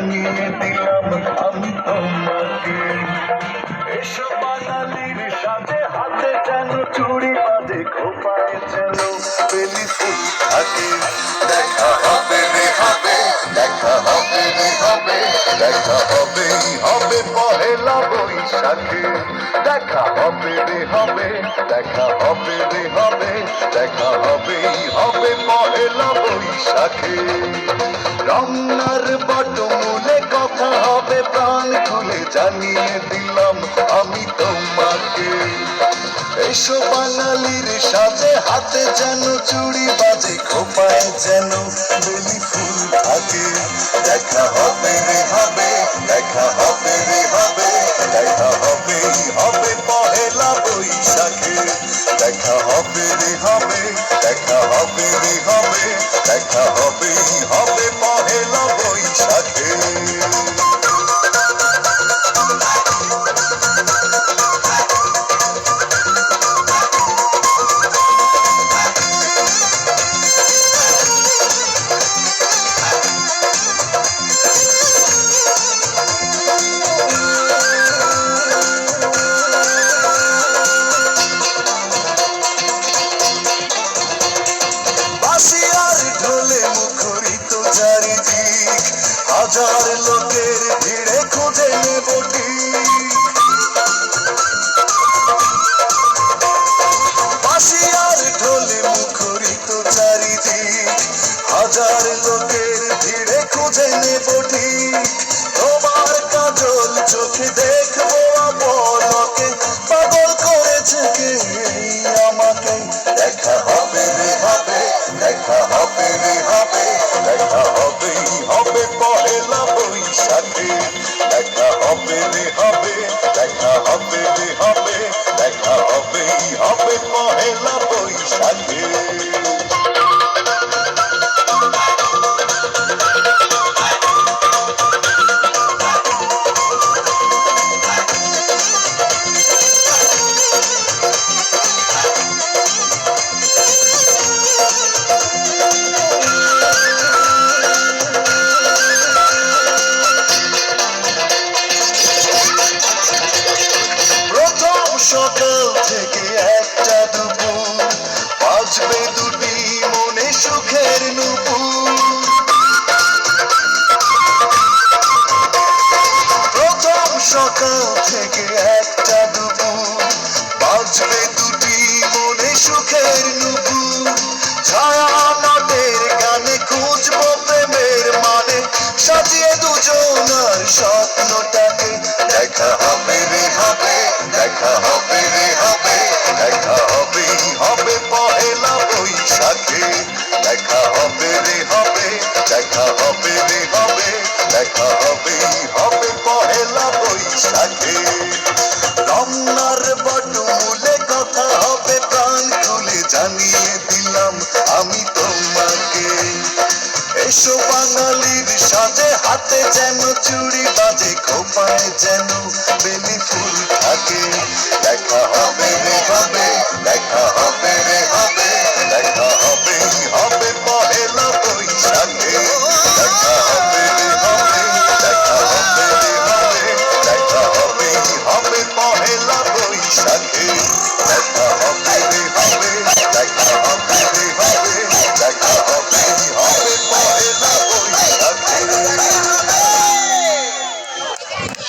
জানিয়ে দিলাম আমি তোমাকে। এসো বাঙালির সাথে হাতে যেন চুড়ি বাঁধে, খোপায় যেন বেলি ফুল থাকে। দেখা হবে রে হবে, দেখা হবে রে হবে, দেখা হবেই হবে পহেলা বৈশাখে। দেখা হবে রে হবে, দেখা হবে রে হবে, দেখা হবেই হবে পহেলা বৈশাখে। রমনার বটমূলে কথা হবে প্রাণ খুলে জানিয়ে দিলাম আমি তোমাকে। এসো বাঙালির সাথে হাতে যেন চুড়ি বাজে, খোপায় যেন বেলি ফুল থাকে। দেখা হবে রে হবে, দেখা হবে রে হবে, দেখা হবেই হবে পহেলা বৈশাখে। দেখা হবে রে হবে, দেখা হবে রে হবে, দেখা হবেই হবে পহেলা বৈশাখে। বাঁশিয়ার ঢোলে মুখরিত চারিদিক, হাজার লোকের ভিড়ে খুঁজে নেব ঠিক। বাঁশিয়ার ঢোলে মুখরিত চারিদিক, হাজার লোকের ভিড়ে খুঁজে নেব ঠিক। তোমার কাজল চোখে দেখবো আপনকে, পাগল করেছে কে আমাকে। দেখা হবে রে হবে, দেখা হবে রে হবে, দেখা হবেই হবে পহেলা বৈশাখে। দেখা হবে রে হবে, দেখা হবে রে হবে, দেখা হবেই হবে পহেলা বৈশাখে। সকাল থেকে একটা দুপুর, বাজবে দুটি মনে সুখের নুপুর। প্রথম সকাল থেকে একটা দুপুর, বাজবে দুটি মনে সুখের নুপুর। ছায়া নটের গানে খুঁজবো প্রেমের মানে, সাজিয়ে দুজনার স্বপ্নটাকে। দেখা হবে রে হবে, দেখা হবে রে হবে, দেখা হবেই হবে পহেলা বৈশাখে। দেখা হবে রে হবে, দেখা হবে রে হবে, দেখা হবেই হবে পহেলা বৈশাখে। রমনার বটমূলে কথা হবে প্রাণ খুলে জানিয়ে দিলাম আমি তোমাকে। এসো বাঙালির সাথে হাতে যেন চুড়ি বাজে, খোপায় যেন বেলি ফুল থাকে। দেখা হবে রে হবে, দেখা হবে রে হবে,